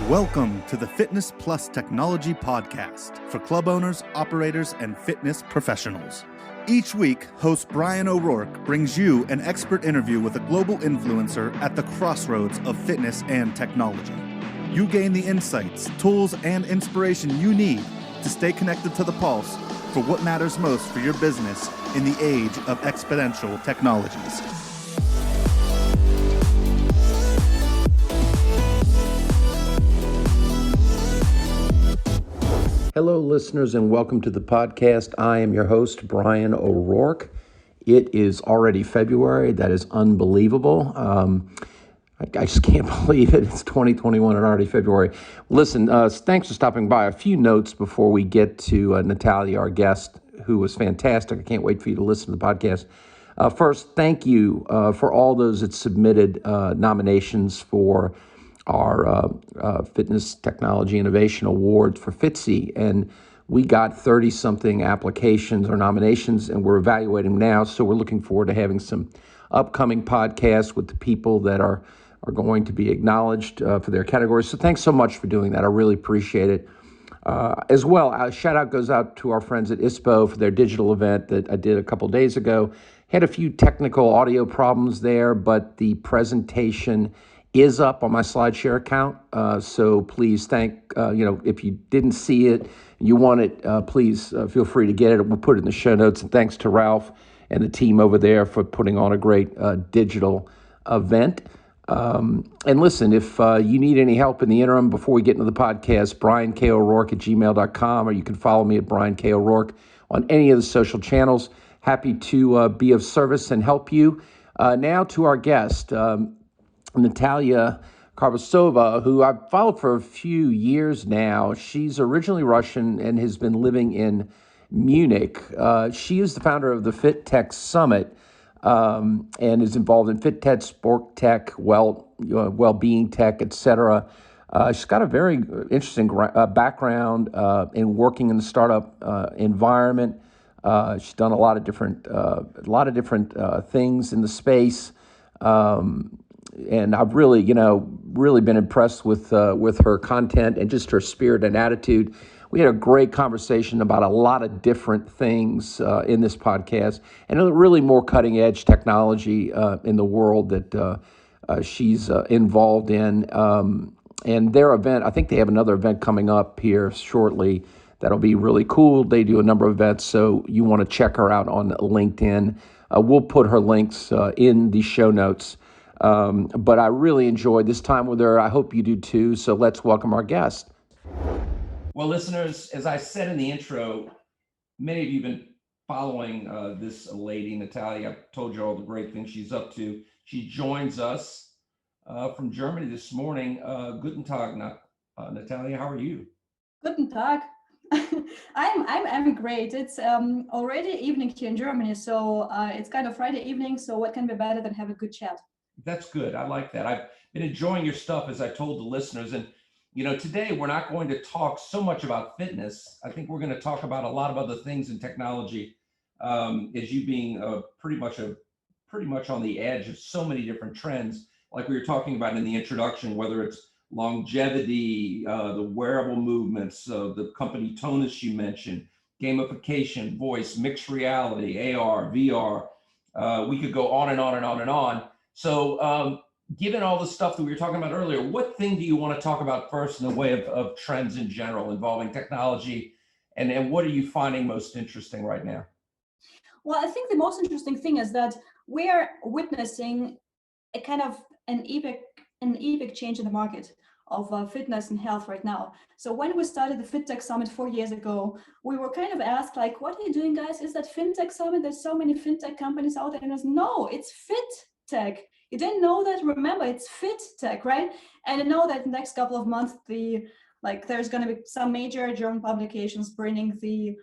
Welcome to the Fitness Plus Technology Podcast for club owners, operators, and fitness professionals. Each week, host Bryan O'Rourke brings you an expert interview with a global influencer at the crossroads of fitness and technology. You gain the insights, tools, and inspiration you need to stay connected to the pulse for what matters most for your business in the age of exponential technologies. Hello, listeners, and welcome to the podcast. I am your host, Bryan O'Rourke. It is already February. That is unbelievable. I just can't believe it. It's 2021 and already February. Listen, thanks for stopping by. A few notes before we get to Natalia, our guest, who was fantastic. I can't wait for you to listen to the podcast. First, thank you for all those that submitted nominations for our Fitness Technology Innovation Award for FITSE, and we got 30-something applications or nominations, and we're evaluating now, so we're looking forward to having some upcoming podcasts with the people that are going to be acknowledged for their categories. So thanks so much for doing that. I really appreciate it. As well, a shout-out goes out to our friends at ISPO for their digital event that I did a couple days ago. Had a few technical audio problems there, but the presentation is up on my SlideShare account. So please if you didn't see it, you want it, please feel free to get it. We'll put it in the show notes. And thanks to Ralph and the team over there for putting on a great digital event. And listen, if you need any help in the interim before we get into the podcast, bryanko'rourke@gmail.com, or you can follow me at Bryan K. O'Rourke on any of the social channels. Happy to be of service and help you. Now to our guest, Natalia Karbasova, who I've followed for a few years now. She's originally Russian and has been living in Munich. She is the founder of the FitTech Summit and is involved in FitTech, sport tech, wellbeing tech, etc. She's got a very interesting background in working in the startup environment. She's done a lot of different things in the space. And I've really been impressed with her content and just her spirit and attitude. We had a great conversation about a lot of different things in this podcast, and really more cutting edge technology in the world that she's involved in. And their event, I think they have another event coming up here shortly that'll be really cool. They do a number of events, so you want to check her out on LinkedIn. We'll put her links in the show notes. But I really enjoyed this time with her. I hope you do too. So let's welcome our guest. Well, listeners, as I said in the intro, many of you have been following this lady, Natalia. I've told you all the great things she's up to. She joins us from Germany this morning. Guten Tag, Natalia. How are you? Guten Tag. I'm great. It's already evening here in Germany, so it's kind of Friday evening. So what can be better than have a good chat? That's good. I like that. I've been enjoying your stuff, as I told the listeners. And, today we're not going to talk so much about fitness. I think we're going to talk about a lot of other things in technology, as you being pretty much on the edge of so many different trends, like we were talking about in the introduction, whether it's longevity, the wearable movements, the company Tonus you mentioned, gamification, voice, mixed reality, AR, VR. We could go on and on and on and on. So given all the stuff that we were talking about earlier, what thing do you want to talk about first in the way of trends in general involving technology? And what are you finding most interesting right now? Well, I think the most interesting thing is that we're witnessing a kind of an epic change in the market of fitness and health right now. So when we started the FitTech Summit 4 years ago, we were kind of asked, like, what are you doing, guys? Is that FinTech Summit? There's so many FinTech companies out there. And no, it's FitTech. You didn't know that? Remember, it's FitTech, right? And I know that in the next couple of months, there's going to be some major German publications bringing the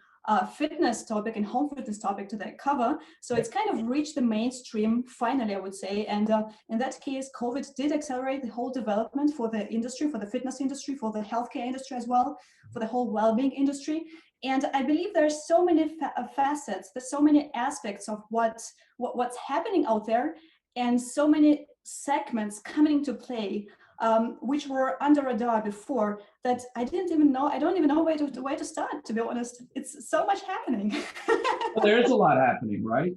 fitness topic and home fitness topic to their cover. So it's kind of reached the mainstream finally, I would say. And in that case, COVID did accelerate the whole development for the industry, for the fitness industry, for the healthcare industry as well, for the whole well-being industry. And I believe there's so many facets, there's so many aspects of what's happening out there, and so many segments coming into play which were under radar before that I didn't even know. I don't even know where to start, to be honest. It's so much happening. Well, there is a lot happening, right?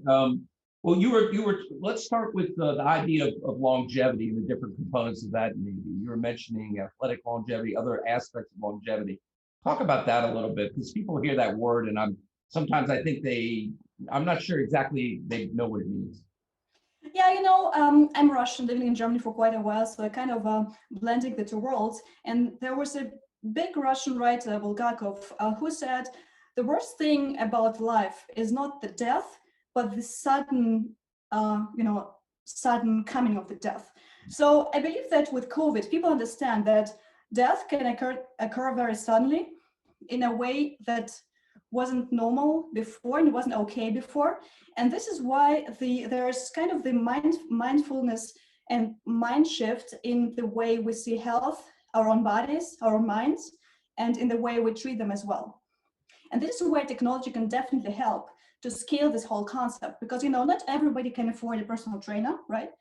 Well, you were. Let's start with the idea of longevity and the different components of that. Maybe you were mentioning athletic longevity, other aspects of longevity. Talk about that a little bit, because people hear that word, and sometimes I think I'm not sure exactly they know what it means. Yeah, I'm Russian, living in Germany for quite a while, so I kind of blending the two worlds. And there was a big Russian writer, Bulgakov, who said the worst thing about life is not the death, but the sudden, sudden coming of the death. So I believe that with COVID, people understand that death can occur very suddenly in a way that wasn't normal before and wasn't okay before. And this is why there's kind of the mindfulness and mind shift in the way we see health, our own bodies, our own minds, and in the way we treat them as well. And this is where technology can definitely help to scale this whole concept, because not everybody can afford a personal trainer, right?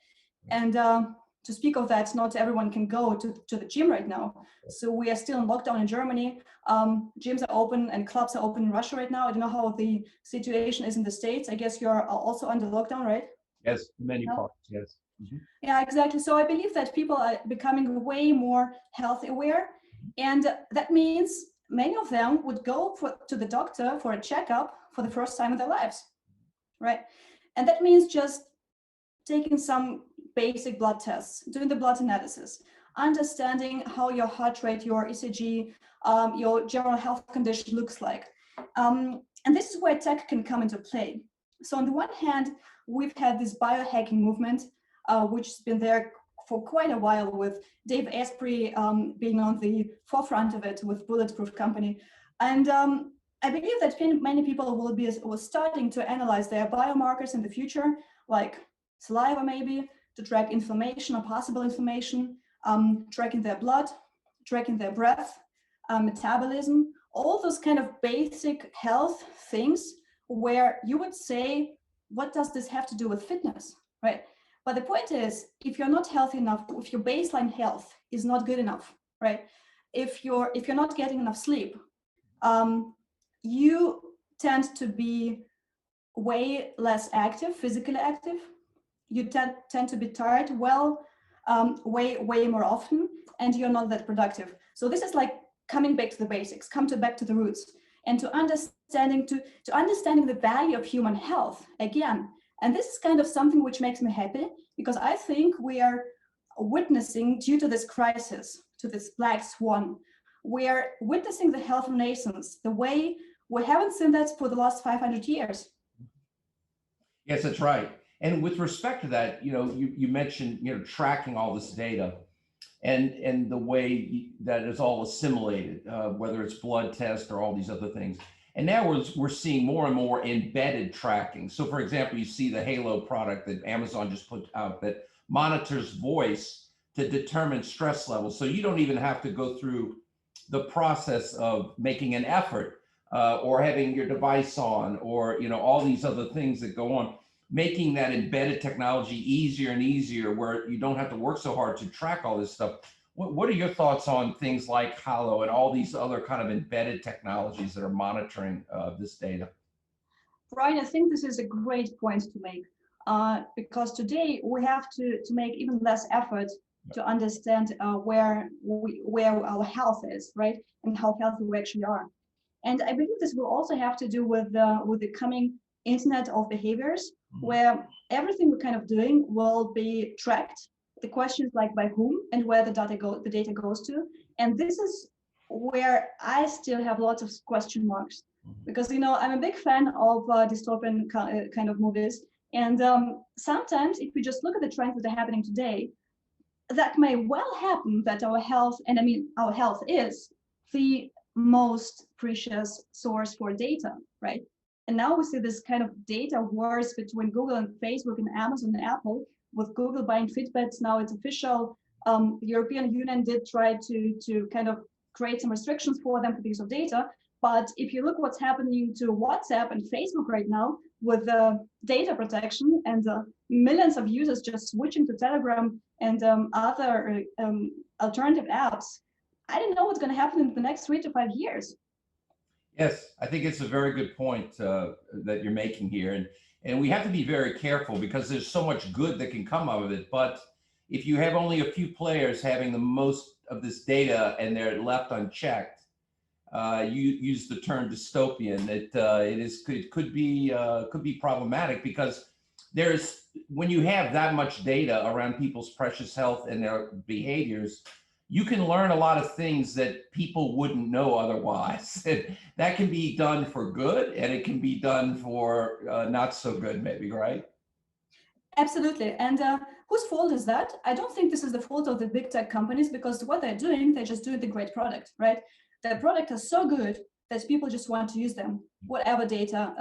And to speak of that, not everyone can go to the gym right now. So we are still in lockdown in Germany. Gyms are open and clubs are open in Russia right now. I don't know how the situation is in the States. I guess you're also under lockdown, right? Yes, many parts, yes. Mm-hmm. Yeah, exactly. So I believe that people are becoming way more health aware. And that means many of them would go to the doctor for a checkup for the first time in their lives, right? And that means just taking some basic blood tests, doing the blood analysis, understanding how your heart rate, your ECG, your general health condition looks like. And this is where tech can come into play. So on the one hand, we've had this biohacking movement, which has been there for quite a while, with Dave Asprey being on the forefront of it with Bulletproof Company. And I believe that many people will starting to analyze their biomarkers in the future, like saliva maybe, to track inflammation or possible inflammation, tracking their blood, tracking their breath, metabolism, all those kind of basic health things where you would say, what does this have to do with fitness, right? But the point is, if you're not healthy enough, if your baseline health is not good enough, right? If you're not getting enough sleep, you tend to be way less active, physically active. You tend to be tired way more often, and you're not that productive. So this is like coming back to the basics, back to the roots, and to understanding the value of human health again. And this is kind of something which makes me happy, because I think we are witnessing, due to this crisis, to this black swan, we are witnessing the health of nations the way we haven't seen that for the last 500 years. Yes, that's right. And with respect to that, you mentioned, tracking all this data and the way that is all assimilated, whether it's blood tests or all these other things. And now we're seeing more and more embedded tracking. So for example, you see the Halo product that Amazon just put out that monitors voice to determine stress levels. So you don't even have to go through the process of making an effort or having your device on, or all these other things that go on, making that embedded technology easier and easier, where you don't have to work so hard to track all this stuff. What are your thoughts on things like Halo and all these other kind of embedded technologies that are monitoring this data? Brian, I think this is a great point to make, because today we have to make even less effort to understand where our health is, right, and how healthy we actually are. And I believe this will also have to do with the coming Internet of behaviors, where everything we're kind of doing will be tracked. The question is like by whom and where the data goes to. And this is where I still have lots of question marks, because I'm a big fan of dystopian kind of movies. And sometimes if we just look at the trends that are happening today, that may well happen that our health, and I mean our health is the most precious source for data, right? And now we see this kind of data wars between Google and Facebook and Amazon and Apple, with Google buying Fitbit. Now it's official. The European Union did try to kind of create some restrictions for them for the use of data. But if you look what's happening to WhatsApp and Facebook right now with the data protection and millions of users just switching to Telegram and other alternative apps, I don't know what's going to happen in the next 3 to 5 years. Yes, I think it's a very good point that you're making here. And we have to be very careful because there's so much good that can come out of it. But if you have only a few players having the most of this data and they're left unchecked, you use the term dystopian. It could be problematic because when you have that much data around people's precious health and their behaviors, you can learn a lot of things that people wouldn't know otherwise. That can be done for good, and it can be done for not so good, maybe, right? Absolutely. And whose fault is that? I don't think this is the fault of the big tech companies, because what they're doing, they're just doing the great product, right? The product is so good that people just want to use them, whatever data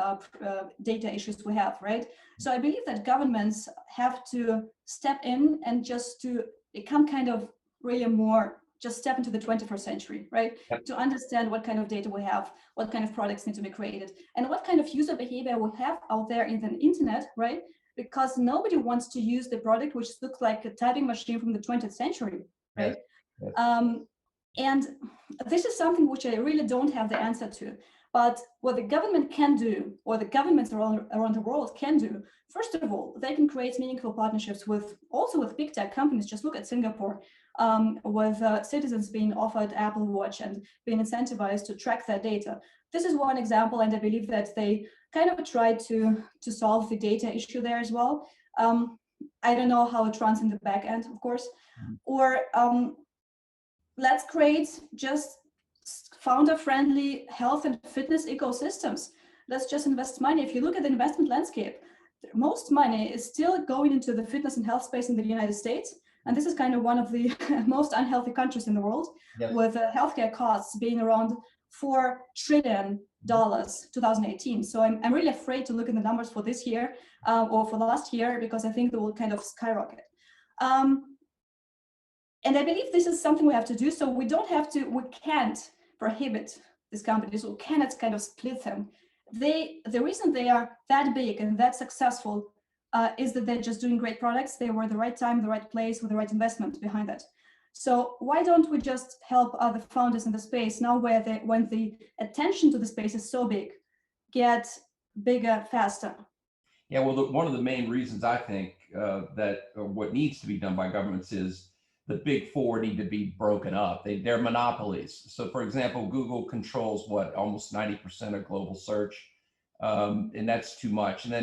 issues we have, right? So I believe that governments have to step in and just to become kind of really more, just step into the 21st century, right? Yep. To understand what kind of data we have, what kind of products need to be created, and what kind of user behavior we have out there in the internet, right? Because nobody wants to use the product which looks like a typing machine from the 20th century, right? Yes. Yes. And this is something which I really don't have the answer to. But what the government can do, or the governments around the world can do, first of all, they can create meaningful partnerships also with big tech companies. Just look at Singapore, with citizens being offered Apple Watch and being incentivized to track their data. This is one example, and I believe that they kind of tried to solve the data issue there as well. I don't know how it runs in the back end, of course. Or let's create just founder-friendly health and fitness ecosystems. Let's just invest money. If you look at the investment landscape, most money is still going into the fitness and health space in the United States. And this is kind of one of the most unhealthy countries in the world, yes, with healthcare costs being around $4 trillion 2018. So I'm really afraid to look at the numbers for this year or for the last year, because I think they will kind of skyrocket. And I believe this is something we have to do. So we can't prohibit these companies, we cannot kind of split them. The reason they are that big and that successful is that they're just doing great products. They were at the right time, the right place, with the right investment behind that. So why don't we just help other founders in the space now, when the attention to the space is so big, get bigger faster? Yeah, well, one of the main reasons I think that what needs to be done by governments is the big four need to be broken up. They're monopolies. So for example, Google controls almost 90% of global search. And that's too much. And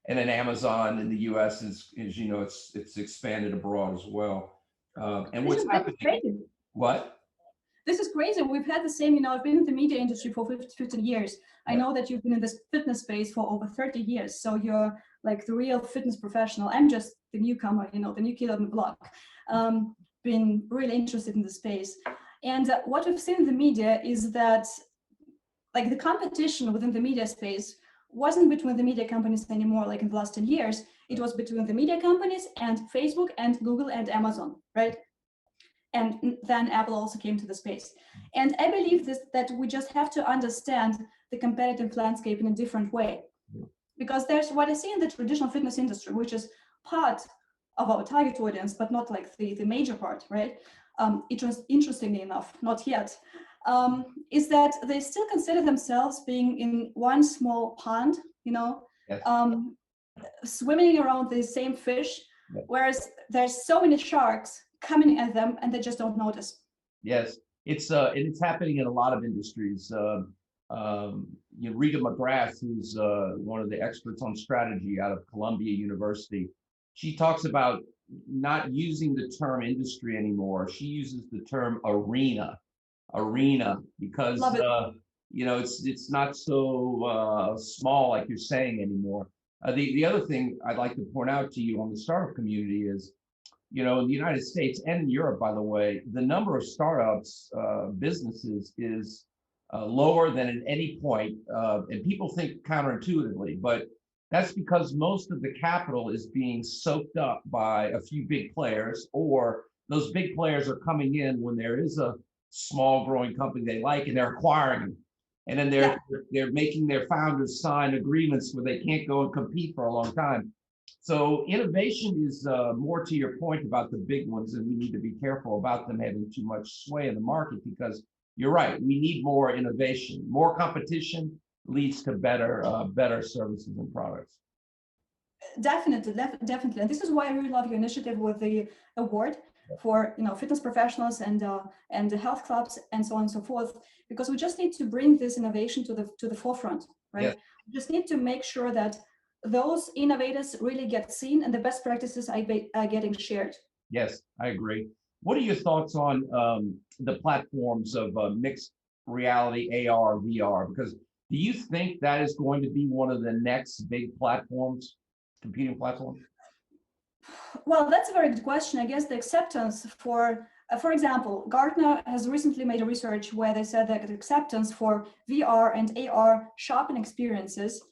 then Amazon in the US is you know, it's expanded abroad as well. And what's happening? Crazy. What? This is crazy. We've had the same, you know, I've been in the media industry for 15 years. Yeah. I know that you've been in this fitness space for over 30 years. So you're like the real fitness professional. I'm just the newcomer, you know, the new kid on the block. Been really interested in the space. And what we've seen in the media is that like the competition within the media space wasn't between the media companies anymore, like in the last 10 years. It was between the media companies and Facebook and Google and Amazon, right? And then Apple also came to the space. And I believe that we just have to understand the competitive landscape in a different way. Because there's what I see in the traditional fitness industry, which is part of our target audience, but not like the major part, right? Interestingly enough, not yet, is that they still consider themselves being in one small pond, you know, yes, swimming around the same fish, yes, whereas there's so many sharks coming at them and they just don't notice. Yes, it's happening in a lot of industries. Rita McGrath, who's one of the experts on strategy out of Columbia University, she talks about not using the term industry anymore. She uses the term arena, because you know, it's not so small like you're saying anymore. The other thing I'd like to point out to you on the startup community is, you know, in the United States and in Europe, by the way, the number of startups, businesses is lower than at any point, and people think counterintuitively, but that's because most of the capital is being soaked up by a few big players, or those big players are coming in when there is a small growing company they like and they're acquiring them. And then they're making their founders sign agreements where they can't go and compete for a long time. So innovation is more to your point about the big ones, and we need to be careful about them having too much sway in the market, because you're right. We need more innovation. More competition leads to better services and products. Definitely, definitely. And this is why I really love your initiative with the award for fitness professionals and the health clubs and so on and so forth, because we just need to bring this innovation to the forefront, right? Yes. We just need to make sure that those innovators really get seen and the best practices are getting shared. Yes, I agree. What are your thoughts on the platforms of mixed reality, AR, VR? Because do you think that is going to be one of the next big platforms, computing platforms? Well, that's a very good question. I guess the acceptance for example, Gartner has recently made a research where they said that the acceptance for VR and AR shopping experiences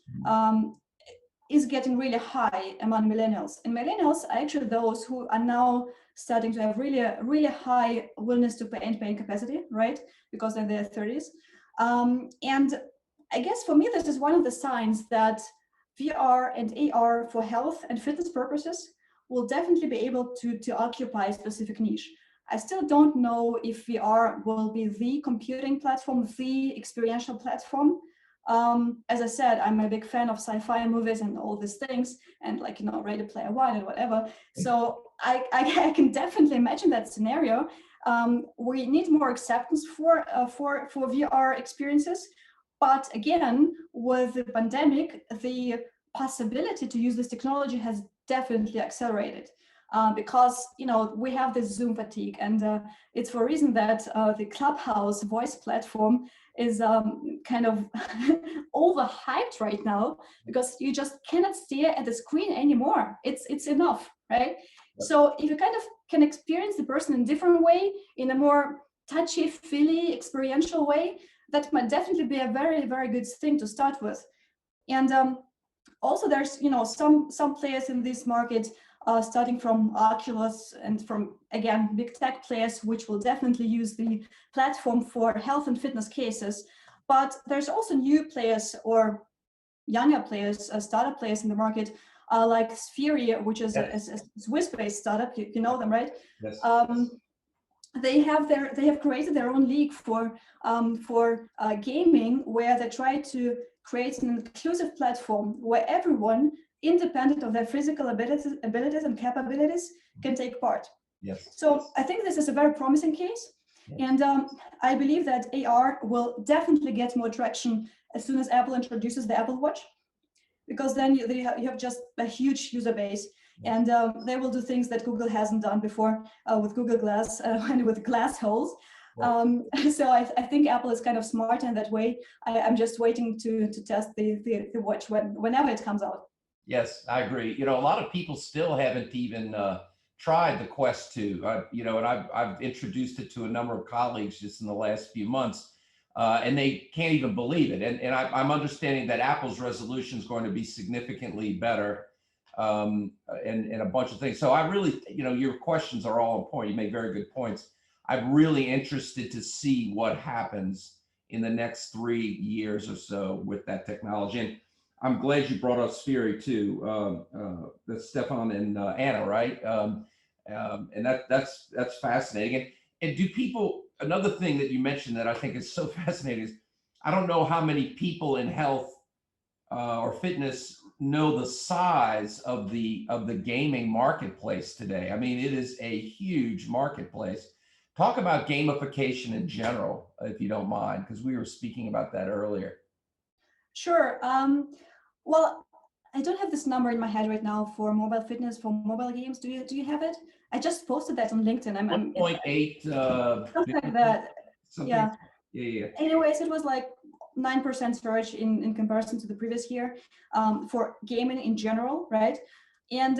is getting really high among millennials. And millennials are actually those who are now starting to have really high willingness to pay and paying capacity, right? Because they're in their 30s. And I guess for me, this is one of the signs that VR and AR for health and fitness purposes will definitely be able to occupy a specific niche. I still don't know if VR will be the computing platform, the experiential platform. As I said, I'm a big fan of sci-fi movies and all these things, and Ready Player One and whatever. So I can definitely imagine that scenario. We need more acceptance for VR experiences, but again, with the pandemic, the possibility to use this technology has definitely accelerated. Because we have this Zoom fatigue, and it's for a reason that the Clubhouse voice platform is kind of overhyped right now, because you just cannot stare at the screen anymore. It's enough, right? So if you kind of can experience the person in a different way, in a more touchy-feely, experiential way, that might definitely be a very, very good thing to start with. And also, there's some players in this market. Starting from Oculus and from, again, big tech players, which will definitely use the platform for health and fitness cases. But there's also new players or younger players, startup players in the market, like Sphere, which is a Swiss-based startup. You know them, right? Yes. They have created their own league for gaming, where they try to create an inclusive platform where everyone, independent of their physical abilities and capabilities, can take part. Yes. So I think this is a very promising case. And I believe that AR will definitely get more traction as soon as Apple introduces the Apple Watch, because then you have just a huge user base, and they will do things that Google hasn't done before with Google Glass and with glass holes. So I think Apple is kind of smart in that way. I'm just waiting to test the watch whenever it comes out. Yes, I agree. A lot of people still haven't even tried the Quest 2. And I've introduced it to a number of colleagues just in the last few months, and they can't even believe it. And I'm understanding that Apple's resolution is going to be significantly better, and a bunch of things. So I really, your questions are all on point. You make very good points. I'm really interested to see what happens in the next 3 years or so with that technology. And I'm glad you brought up Sphere too. That's Stefan and Anna, right? And that's fascinating. And do people? Another thing that you mentioned that I think is so fascinating is, I don't know how many people in health or fitness know the size of the gaming marketplace today. I mean, it is a huge marketplace. Talk about gamification in general, if you don't mind, because we were speaking about that earlier. Sure. Well, I don't have this number in my head right now for mobile fitness, for mobile games. Do you have it? I just posted that on LinkedIn. 1.8. Something like that. Yeah. Anyways, it was like 9% surge in comparison to the previous year for gaming in general, right? And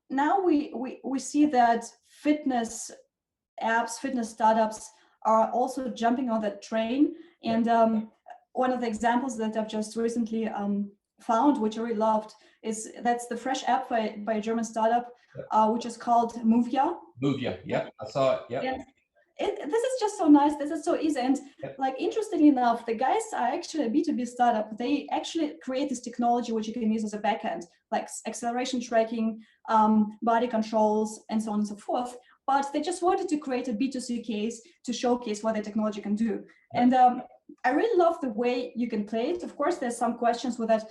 now we see that fitness apps, fitness startups are also jumping on that train. And one of the examples that I've just recently found, which I really loved, that's the Fresh app by a German startup, which is called Movia. Movia, yeah, I saw it. Yeah. This is just so nice. This is so easy. And like, interestingly enough, the guys are actually a B2B startup. They actually create this technology which you can use as a backend, like acceleration tracking, body controls, and so on and so forth. But they just wanted to create a B2C case to showcase what the technology can do. And I really love the way you can play it. Of course, there's some questions with that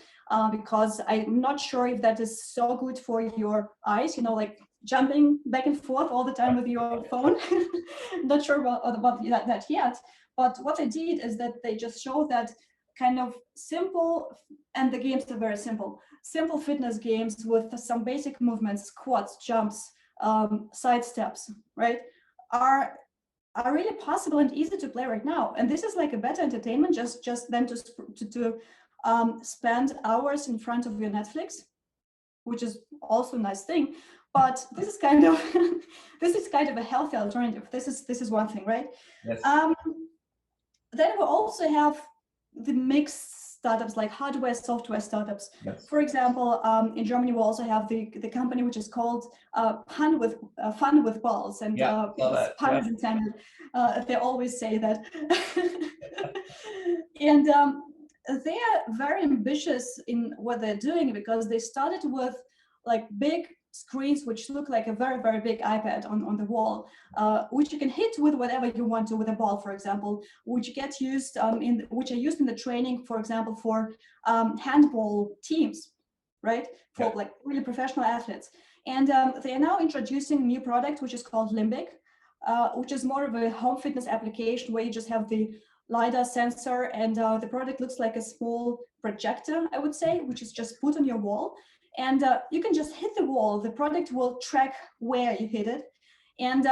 because I'm not sure if that is so good for your eyes, you know, like jumping back and forth all the time with your phone. Not sure about that yet. But what they did is that they just show that kind of simple, and the games are very simple fitness games with some basic movements, squats, jumps, side steps, right, are really possible and easy to play right now. And this is like a better entertainment just than to spend hours in front of your Netflix, which is also a nice thing. But this is kind of a healthy alternative. This is one thing, right? Yes. Then we also have the mixed startups, like hardware, software startups. Yes. For example, in Germany, we also have the company which is called Fun with Balls, and pun is intended. They always say that, and they are very ambitious in what they're doing, because they started with like big screens which look like a very, very big iPad on the wall, which you can hit with whatever you want to, with a ball, for example, which get used which are used in the training, for example, for handball teams, right? For like really professional athletes. And they are now introducing a new product which is called Limbic, which is more of a home fitness application where you just have the LiDAR sensor, and the product looks like a small projector, I would say, which is just put on your wall. And you can just hit the wall. The product will track where you hit it. And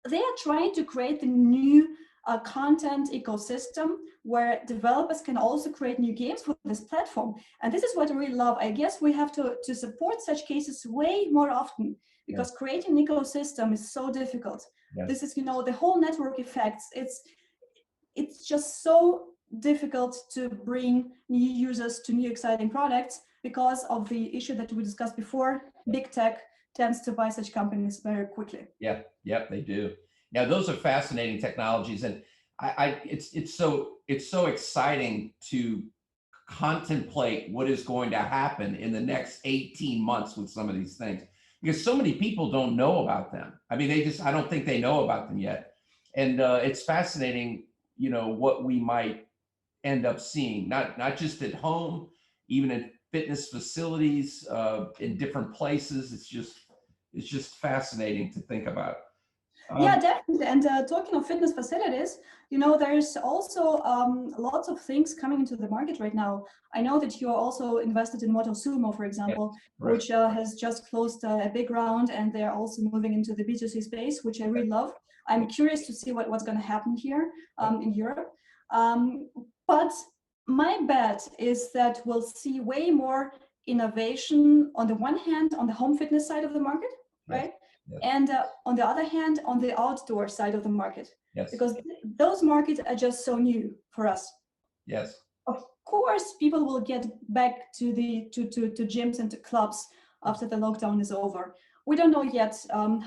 they are trying to create the new content ecosystem where developers can also create new games for this platform. And this is what I really love. I guess we have to support such cases way more often, because creating an ecosystem is so difficult. This is, you know, the whole network effects. It's just so difficult to bring new users to new exciting products, because of the issue that we discussed before. Big tech tends to buy such companies very quickly. Yeah, they do. Now, those are fascinating technologies, and it's so exciting to contemplate what is going to happen in the next 18 months with some of these things, because so many people don't know about them. I mean, I don't think they know about them yet. And it's fascinating, you know, what we might end up seeing, not just at home, even in fitness facilities, in different places. It's just fascinating to think about. Yeah, definitely. And talking of fitness facilities, you know, there's also lots of things coming into the market right now. I know that you're also invested in Moto Sumo, for example, which has just closed a big round, and they're also moving into the B2C space, which I really love. I'm curious to see what's going to happen here in Europe. But my bet is that we'll see way more innovation, on the one hand, on the home fitness side of the market, right? And on the other hand, on the outdoor side of the market, because those markets are just so new for us. Yes. Of course, people will get back to to gyms and to clubs after the lockdown is over. We don't know yet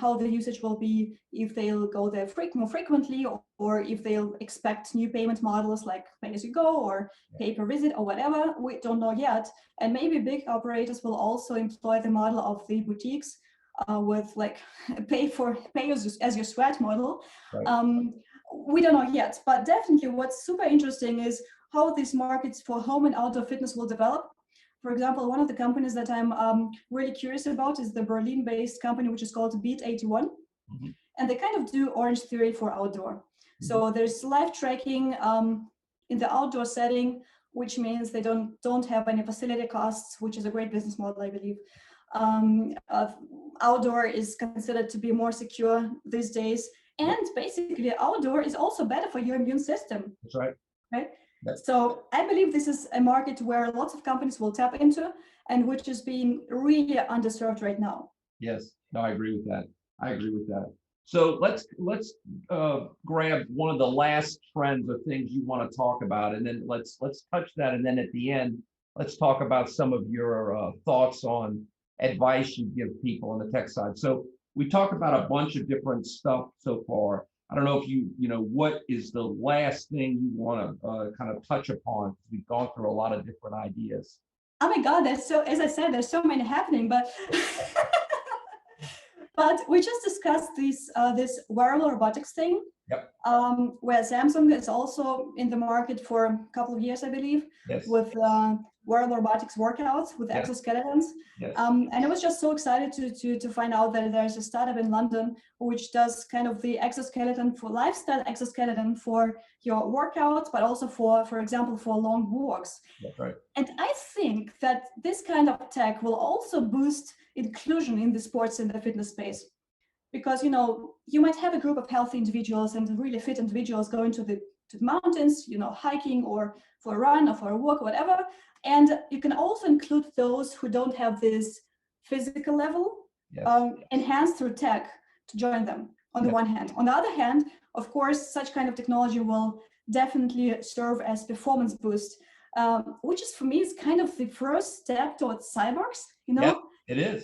how the usage will be, if they'll go there more frequently, or if they'll expect new payment models like pay as you go or pay per visit or whatever. We don't know yet. And maybe big operators will also employ the model of the boutiques, with like pay as you sweat model. We don't know yet, but definitely what's super interesting is how these markets for home and outdoor fitness will develop. For example, one of the companies that I'm really curious about is the Berlin-based company, which is called Beat 81. And they kind of do Orange Theory for outdoor. So there's live tracking in the outdoor setting, which means they don't have any facility costs, which is a great business model, I believe. Outdoor is considered to be more secure these days, and basically outdoor is also better for your immune system. That's right. Right. So I believe this is a market where lots of companies will tap into, and which is being really underserved right now. Yes, no, I agree with that. So let's grab one of the last trends or things you want to talk about, and then let's touch that, and then at the end, let's talk about some of your thoughts on advice you give people on the tech side. So we talked about a bunch of different stuff so far. I don't know if what is the last thing you want to kind of touch upon? We've gone through a lot of different ideas. Oh my God, as I said, there's so many happening, but but we just discussed this wearable robotics thing. Yep. Where Samsung is also in the market for a couple of years, I believe, Yes. with wearable robotics workouts with Yes. exoskeletons. Yes. And I was just so excited to find out that there's a startup in London which does kind of the exoskeleton for lifestyle exoskeleton for your workouts, but also for example, for long walks. That's right. And I think that this kind of tech will also boost inclusion in the sports and the fitness space. Because you might have a group of healthy individuals and really fit individuals going to the mountains, hiking or for a run or for a walk or whatever. And you can also include those who don't have this physical level enhanced through tech to join them on the one hand. On the other hand, of course, such kind of technology will definitely serve as performance boost, which is for me is kind of the first step towards cyborgs, Yeah, it is.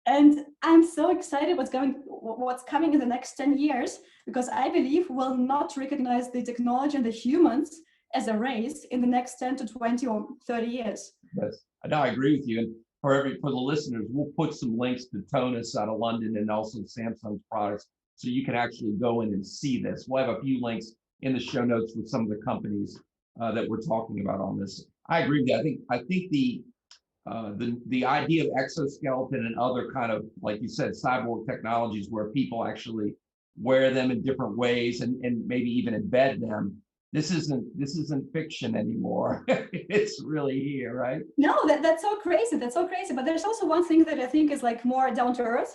And I'm so excited what's coming in the next 10 years, because I believe we'll not recognize the technology and the humans as a race in the next 10 to 20 or 30 years. Yes, I agree with you. And for the listeners, we'll put some links to Tonus out of London and also Samsung's products, so you can actually go in and see this. We'll have a few links in the show notes with some of the companies that we're talking about on this. I agree with you. I think the idea of exoskeleton and other kind of, like you said, cyborg technologies where people actually wear them in different ways and maybe even embed them. This isn't fiction anymore. It's really here, right? No, that's so crazy. That's so crazy. But there's also one thing that I think is like more down to earth,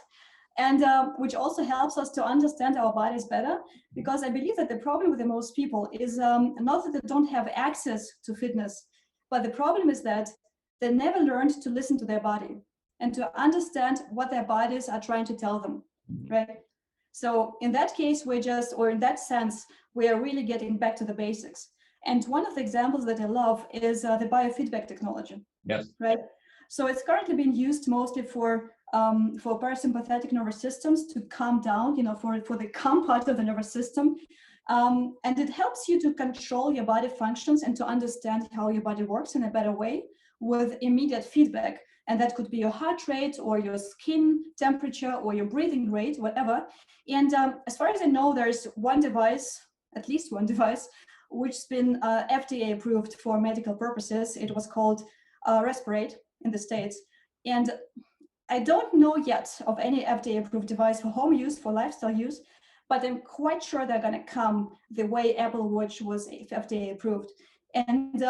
and which also helps us to understand our bodies better. Because I believe that the problem with the most people is not that they don't have access to fitness, but the problem is that they never learned to listen to their body and to understand what their bodies are trying to tell them, right? So in that case, in that sense, we are really getting back to the basics. And one of the examples that I love is the biofeedback technology. Yes. Right. So it's currently being used mostly for parasympathetic nervous systems to calm down, for the calm part of the nervous system. And it helps you to control your body functions and to understand how your body works in a better way with immediate feedback. And that could be your heart rate or your skin temperature or your breathing rate, whatever. And as far as I know, there's at least one device, which has been FDA approved for medical purposes. It was called Respirate in the States. And I don't know yet of any FDA approved device for home use, for lifestyle use, but I'm quite sure they're going to come the way Apple Watch was FDA approved. And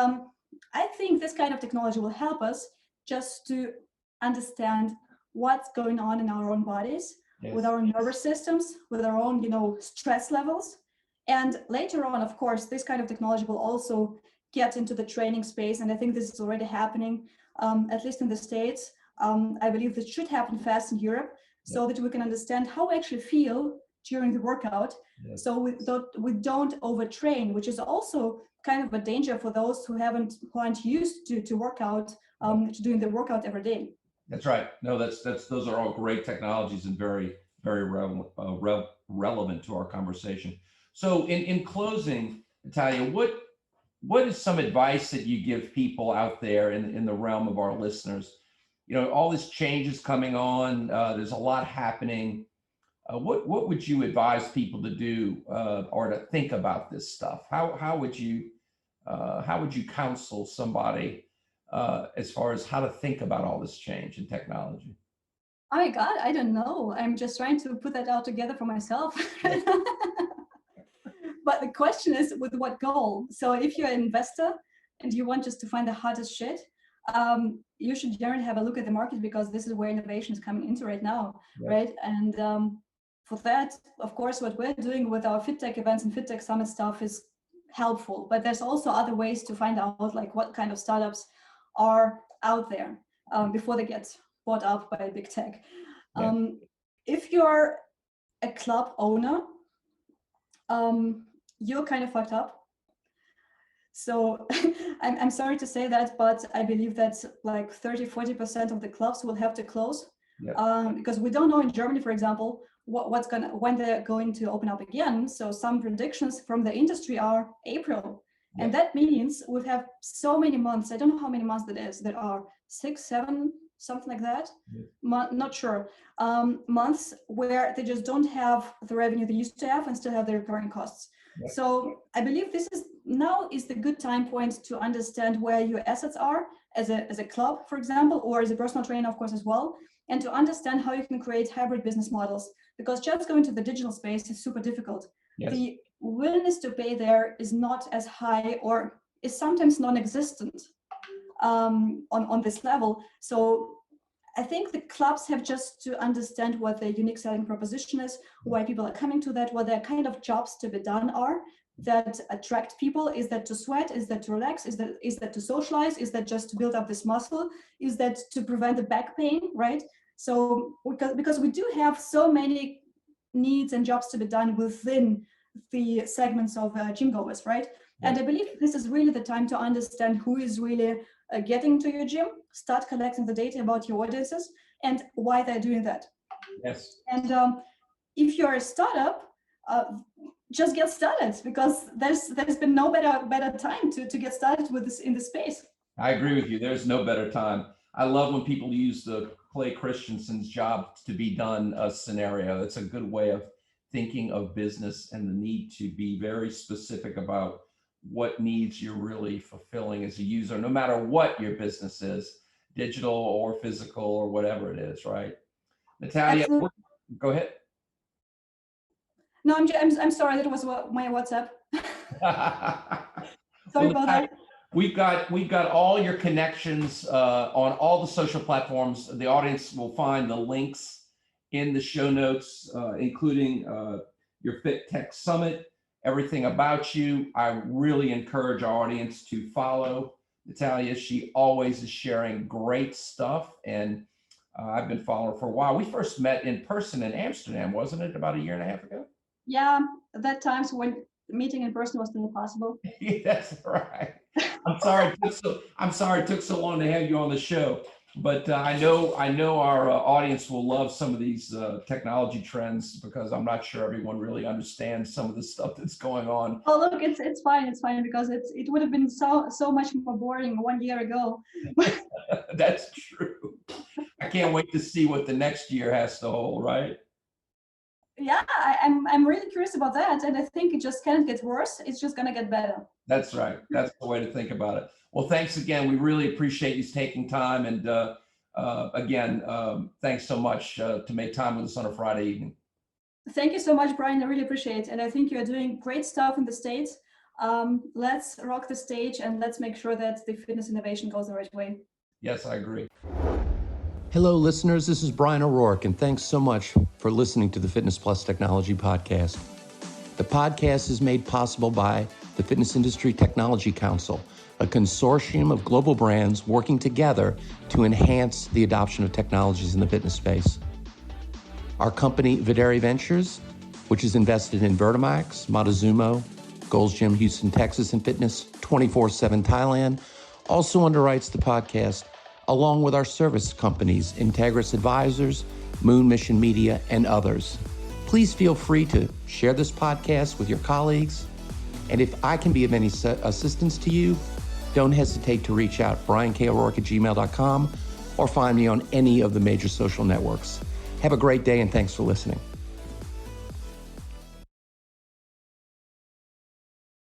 I think this kind of technology will help us just to understand what's going on in our own bodies, with our nervous systems, with our own, stress levels. And later on, of course, this kind of technology will also get into the training space. And I think this is already happening, at least in the States. I believe this should happen fast in Europe, so that we can understand how we actually feel during the workout. So we don't overtrain, which is also kind of a danger for those who aren't used to work out, to doing the workout every day. That's right. No, those are all great technologies and very, very relevant to our conversation. So in closing, Natalia, what is some advice that you give people out there in the realm of our listeners? All this change is coming on. There's a lot happening. What would you advise people to do or to think about this stuff? How would you counsel somebody as far as how to think about all this change in technology? Oh my God, I don't know. I'm just trying to put that all together for myself. But the question is, with what goal? So if you're an investor and you want just to find the hottest shit, you should generally have a look at the market, because this is where innovation is coming into right now, right? And for that, of course, what we're doing with our FitTech events and FitTech Summit stuff is helpful. But there's also other ways to find out like what kind of startups are out there before they get bought up by big tech. If you're a club owner, you're kind of fucked up. So I'm sorry to say that, but I believe that like 30-40% of the clubs will have to close, because we don't know in Germany, for example, when they're going to open up again. So some predictions from the industry are April. Yeah. And that means we have so many months. I don't know how many months that is. There are 6, 7, something like that. Not sure. Months where they just don't have the revenue they used to have and still have the recurring costs. Yeah. So I believe this is the good time point to understand where your assets are as a club, for example, or as a personal trainer, of course, as well, and to understand how you can create hybrid business models. Because just going to the digital space is super difficult. Yes. The willingness to pay there is not as high, or is sometimes non-existent on this level. So I think the clubs have just to understand what their unique selling proposition is, why people are coming to that, what their kind of jobs to be done are that attract people. Is that to sweat? Is that to relax? Is that to socialize? Is that just to build up this muscle? Is that to prevent the back pain, right? So because we do have so many needs and jobs to be done within the segments of gym goers, right? Yeah. And I believe this is really the time to understand who is really getting to your gym, start collecting the data about your audiences and why they're doing that. Yes. And if you're a startup, just get started, because there's been no better time to get started with this in this space. I agree with you. There's no better time. I love when people use the Clay Christensen's job to be done scenario. It's a good way of thinking of business and the need to be very specific about what needs you're really fulfilling as a user, no matter what your business is, digital or physical or whatever it is, right? Natalia, go ahead. No, I'm sorry, that was my WhatsApp. Sorry about that. We've got all your connections on all the social platforms. The audience will find the links in the show notes, including your FitTech Summit, everything about you. I really encourage our audience to follow Natalia. She always is sharing great stuff, and I've been following her for a while. We first met in person in Amsterdam, wasn't it, about 1.5 years ago? Yeah, at that time, so when meeting in person was still possible. Yeah, that's right. I'm sorry it took so long to have you on the show, but I know our audience will love some of these technology trends, because I'm not sure everyone really understands some of the stuff that's going on. Oh, look, it's fine, because it would have been so much more boring 1 year ago. That's true. I can't wait to see what the next year has to hold, right? Yeah, I'm really curious about that, and I think it just can't get worse. It's just gonna get better. That's right. That's the way to think about it. Well, thanks again. We really appreciate you taking time, and again, thanks so much to make time with us on a Friday evening. Thank you so much, Bryan. I really appreciate it, and I think you are doing great stuff in the States. Let's rock the stage, and let's make sure that the fitness innovation goes the right way. Yes, I agree. Hello, listeners. This is Bryan O'Rourke, and thanks so much for listening to the Fitness Plus Technology Podcast. The podcast is made possible by the Fitness Industry Technology Council, a consortium of global brands working together to enhance the adoption of technologies in the fitness space. Our company, Videri Ventures, which is invested in Vertimax, Montezuma, Gold's Gym Houston, Texas, and Fitness 24/7 Thailand, also underwrites the podcast, along with our service companies, Integris Advisors, Moon Mission Media, and others. Please feel free to share this podcast with your colleagues. And if I can be of any assistance to you, don't hesitate to reach out, bryanko'rourke@gmail.com, or find me on any of the major social networks. Have a great day, and thanks for listening.